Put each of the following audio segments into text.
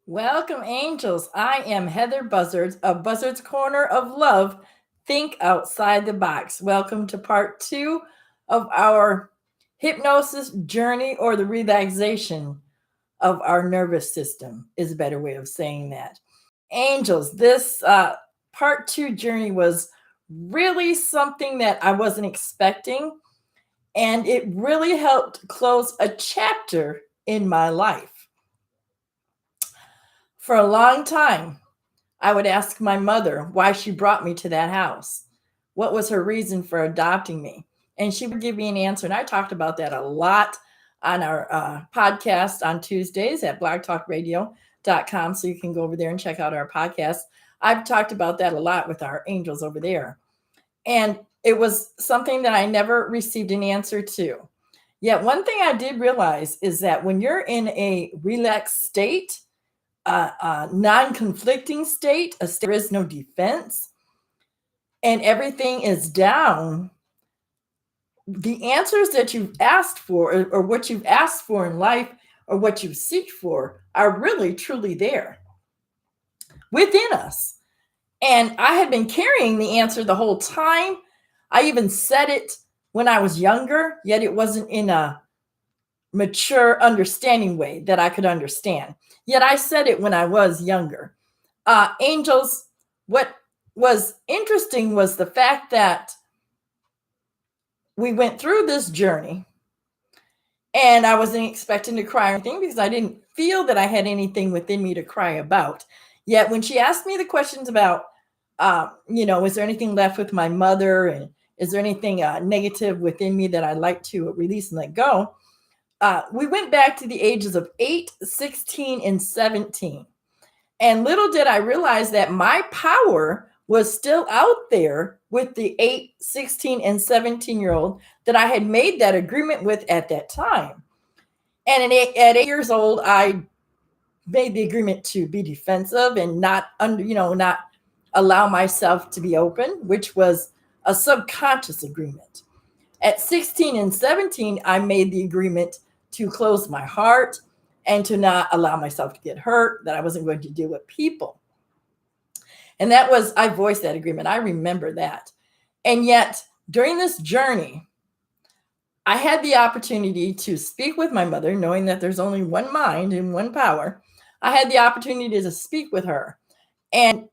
Welcome, angels. I am Heather Buzzards of Buzzards Corner of Love. Think outside the box. Welcome to part two of our hypnosis journey, or the relaxation of our nervous system, is a better way of saying that. Angels, this part two journey was really something that I wasn't expecting, and it really helped close a chapter in my life. For a long time, I would ask my mother why she brought me to that house. What was her reason for adopting me? And she would give me an answer. And I talked about that a lot on our podcast on Tuesdays at blogtalkradio.com. So you can go over there and check out our podcast. I've talked about that a lot with our angels over there. And it was something that I never received an answer to. Yet, one thing I did realize is that when you're in a relaxed state, a non-conflicting state, a state there is no defense, and everything is down, the answers that you've asked for, or what you've asked for in life, or what you seek for, are really truly there within us. And I had been carrying the answer the whole time. I even said it when I was younger, yet it wasn't in a mature, understanding way that I could understand. Yet I said it when I was younger. Angels, what was interesting was the fact that we went through this journey, and I wasn't expecting to cry or anything because I didn't feel that I had anything within me to cry about. Yet when she asked me the questions about, is there anything left with my mother, and is there anything negative within me that I'd like to release and let go? We went back to the ages of 8, 16, and 17. And little did I realize that my power was still out there with the 8, 16, and 17-year-old that I had made that agreement with at that time. And at 8 years old, I made the agreement to be defensive and not allow myself to be open, which was a subconscious agreement. At 16 and 17, I made the agreement to close my heart and to not allow myself to get hurt, that I wasn't going to deal with people. And I voiced that agreement. I remember that. And yet, during this journey, I had the opportunity to speak with my mother, knowing that there's only one mind and one power. I had the opportunity to speak with her. And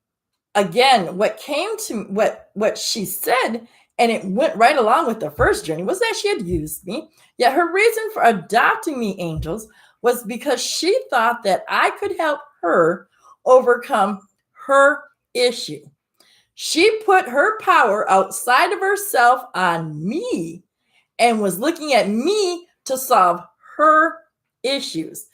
again, what she said, and it went right along with the first journey, was that she had used me. Yet her reason for adopting me, angels, was because she thought that I could help her overcome her issue. She put her power outside of herself on me and was looking at me to solve her issues.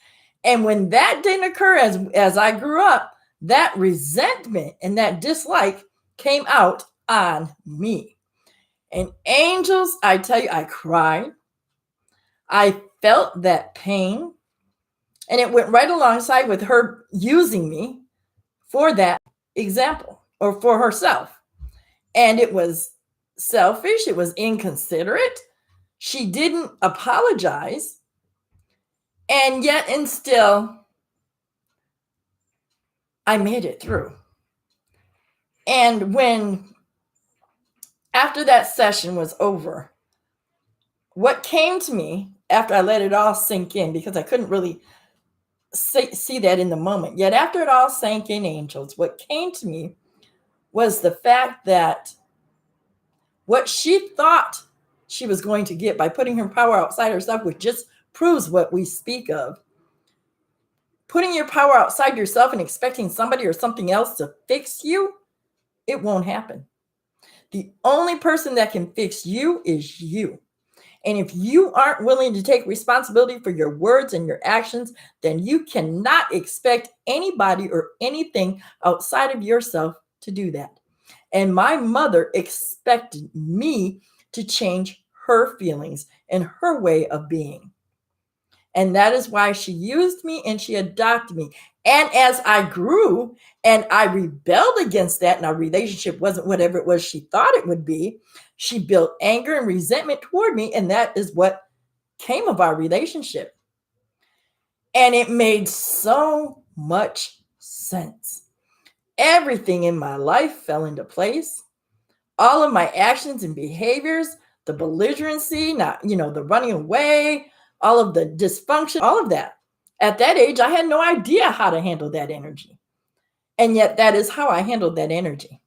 And when that didn't occur as I grew up, that resentment and that dislike came out on me. And angels, I tell you, I cried. I felt that pain. And it went right alongside with her using me for that example, or for herself. And it was selfish. It was inconsiderate. She didn't apologize. And yet, and still, I made it through. And after that session was over, what came to me after I let it all sink in, because I couldn't really see that in the moment. Yet after it all sank in, angels, what came to me was the fact that what she thought she was going to get by putting her power outside herself, which just proves what we speak of. Putting your power outside yourself and expecting somebody or something else to fix you, it won't happen. The only person that can fix you is you. And if you aren't willing to take responsibility for your words and your actions, then you cannot expect anybody or anything outside of yourself to do that. And my mother expected me to change her feelings and her way of being. And that is why she used me and she adopted me. And as I grew and I rebelled against that, and our relationship wasn't whatever it was she thought it would be, she built anger and resentment toward me. And that is what came of our relationship. And it made so much sense. Everything in my life fell into place. All of my actions and behaviors, the belligerency, the running away, all of the dysfunction, all of that. At that age, I had no idea how to handle that energy. And yet that is how I handled that energy.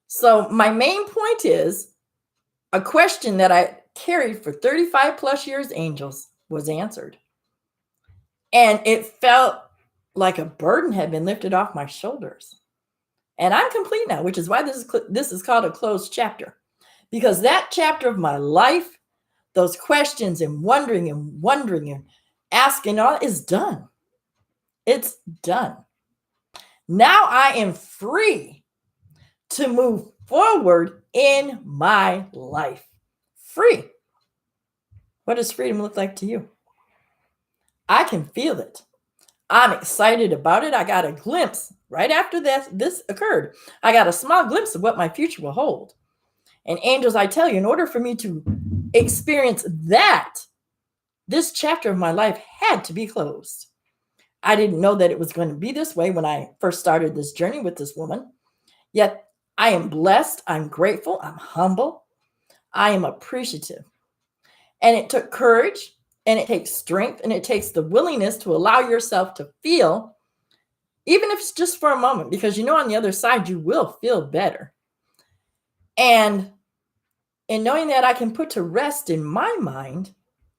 So my main point is a question that I carried for 35 plus years, angels, was answered. And it felt like a burden had been lifted off my shoulders. And I'm complete now, which is why this is called a closed chapter. Because that chapter of my life, those questions and wondering and asking all is done. It's done. Now I am free to move forward in my life. Free. What does freedom look like to you? I can feel it. I'm excited about it. I got a glimpse right after this occurred. I got a small glimpse of what my future will hold. And angels, I tell you, in order for me to experience that, this chapter of my life had to be closed. I didn't know that it was going to be this way when I first started this journey with this woman. Yet I am blessed. I'm grateful. I'm humble. I am appreciative. And it took courage, and it takes strength, and it takes the willingness to allow yourself to feel, even if it's just for a moment, because on the other side, you will feel better. And in knowing that, I can put to rest in my mind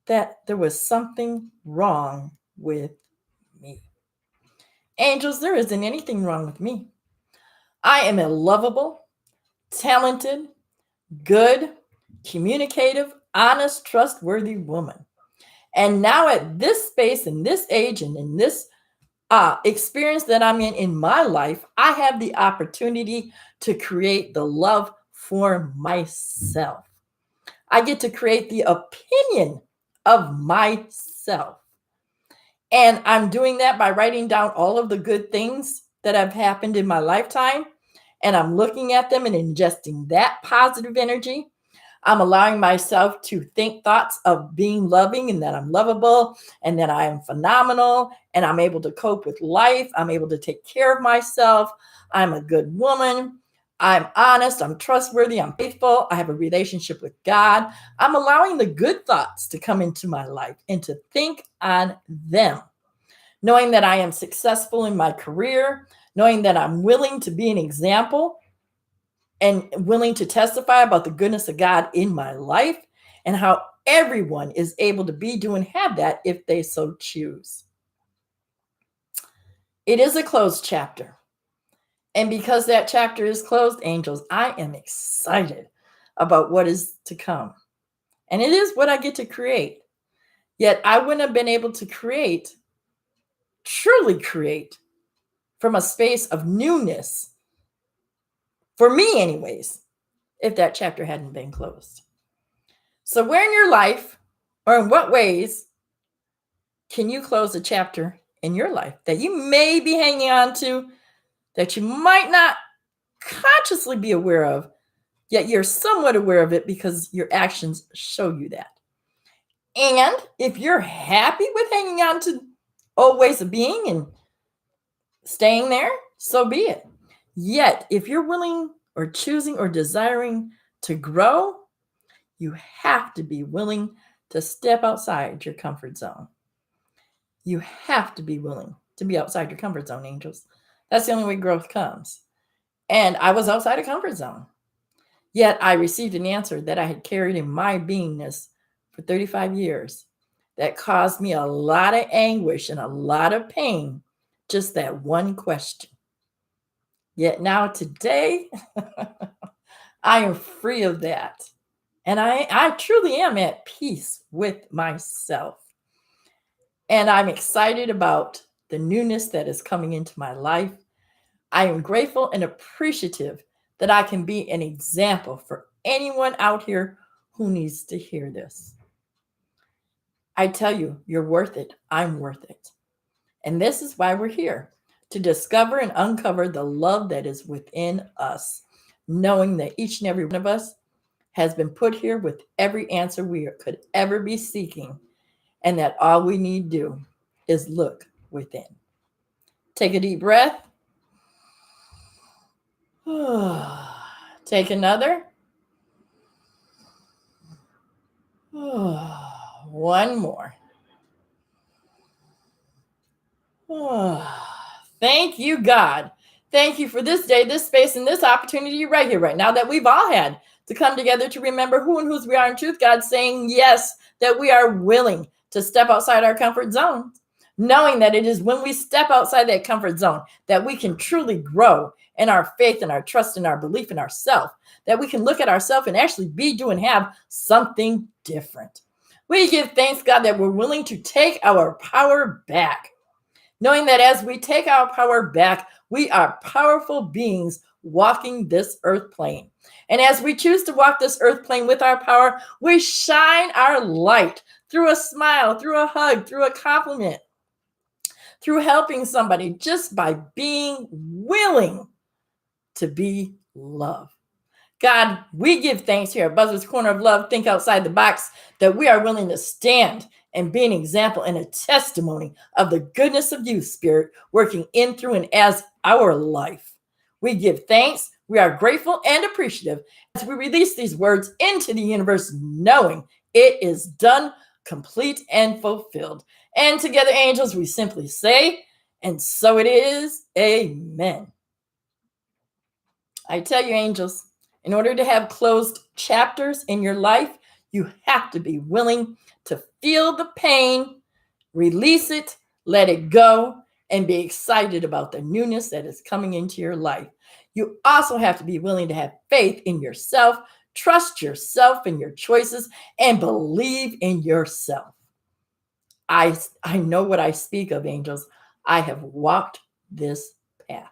that there was something wrong with me. Angels, there isn't anything wrong with me. I am a lovable, talented, good, communicative, honest, trustworthy woman. And now at this space, in this age, and in this experience that I'm in my life, I have the opportunity to create the love for myself. I get to create the opinion of myself. And I'm doing that by writing down all of the good things that have happened in my lifetime. And I'm looking at them and ingesting that positive energy. I'm allowing myself to think thoughts of being loving and that I'm lovable and that I am phenomenal and I'm able to cope with life. I'm able to take care of myself. I'm a good woman. I'm honest. I'm trustworthy. I'm faithful. I have a relationship with God. I'm allowing the good thoughts to come into my life and to think on them, knowing that I am successful in my career, knowing that I'm willing to be an example and willing to testify about the goodness of God in my life and how everyone is able to be, do, and have that if they so choose. It is a closed chapter. And because that chapter is closed, angels, I am excited about what is to come. And it is what I get to create. Yet I wouldn't have been able to truly create from a space of newness, for me anyways, if that chapter hadn't been closed. So where in your life, or in what ways, can you close a chapter in your life that you may be hanging on to, that you might not consciously be aware of, yet you're somewhat aware of it because your actions show you that? And if you're happy with hanging on to old ways of being and staying there, so be it. Yet, if you're willing or choosing or desiring to grow, you have to be willing to step outside your comfort zone. You have to be willing to be outside your comfort zone, angels. That's the only way growth comes. And I was outside a comfort zone. Yet I received an answer that I had carried in my beingness for 35 years that caused me a lot of anguish and a lot of pain, just that one question. Yet now today, I am free of that. And I truly am at peace with myself. And I'm excited about the newness that is coming into my life. I am grateful and appreciative that I can be an example for anyone out here who needs to hear this. I tell you, you're worth it. I'm worth it. And this is why we're here, to discover and uncover the love that is within us, knowing that each and every one of us has been put here with every answer we could ever be seeking, and that all we need to do is look within. Take a deep breath. Take another. One more. Thank you, God. Thank you for this day, this space, and this opportunity right here, right now that we've all had to come together to remember who and whose we are in truth. God saying yes, that we are willing to step outside our comfort zone, knowing that it is when we step outside that comfort zone that we can truly grow in our faith and our trust and our belief in ourselves, that we can look at ourselves and actually be, do, and have something different. We give thanks, God, that we're willing to take our power back, knowing that as we take our power back, we are powerful beings walking this earth plane. And as we choose to walk this earth plane with our power, we shine our light through a smile, through a hug, through a compliment, through helping somebody, just by being willing to be love. God, we give thanks here at Buzzard's Corner of Love, Think Outside the Box, that we are willing to stand and be an example and a testimony of the goodness of you, Spirit, working in, through, and as our life. We give thanks. We are grateful and appreciative as we release these words into the universe, knowing it is done, complete, and fulfilled. And together, angels, we simply say, and so it is. Amen. I tell you, angels, in order to have closed chapters in your life, you have to be willing to feel the pain, release it, let it go, and be excited about the newness that is coming into your life. You also have to be willing to have faith in yourself, trust yourself and your choices, and believe in yourself. I know what I speak of, angels. I have walked this path.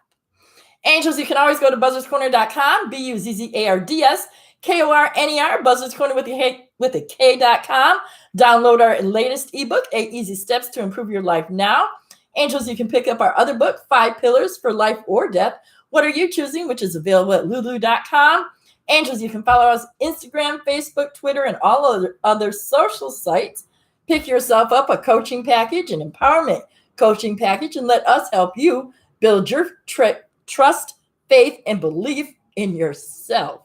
Angels, you can always go to buzzardscorner.com, BUZZARDSKORNER, Buzzards Corner with a K.com. Download our latest ebook, 8 Easy Steps to Improve Your Life Now. Angels, you can pick up our other book, 5 Pillars for Life or Death. What Are You Choosing? Which is available at lulu.com. Angels, you can follow us Instagram, Facebook, Twitter, and all other social sites. Pick yourself up a coaching package, an empowerment coaching package, and let us help you build your trust, faith, and belief in yourself.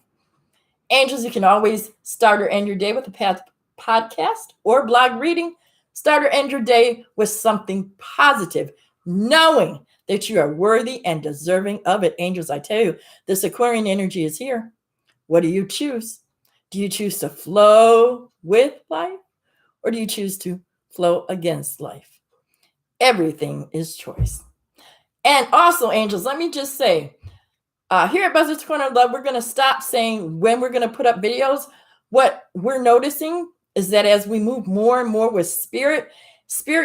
Angels, you can always start or end your day with a podcast or blog reading. Start or end your day with something positive, knowing that you are worthy and deserving of it. Angels, I tell you, this Aquarian energy is here. What do you choose? Do you choose to flow with life, or do you choose to flow against life? Everything is choice. And also, angels, let me just say, here at Buzzard's Corner of Love, we're going to stop saying when we're going to put up videos. What we're noticing is that as we move more and more with Spirit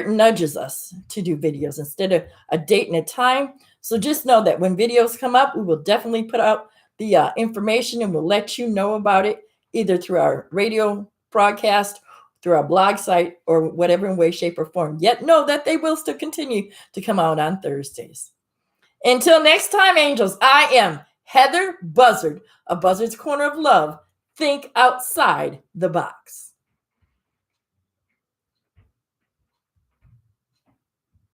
nudges us to do videos instead of a date and a time. So just know that when videos come up, we will definitely put out the information, and we'll let you know about it either through our radio broadcast, through our blog site, or whatever way, shape, or form. Yet know that they will still continue to come out on Thursdays. Until next time, angels, I am Heather Buzzard of Buzzard's Corner of Love. Think outside the box.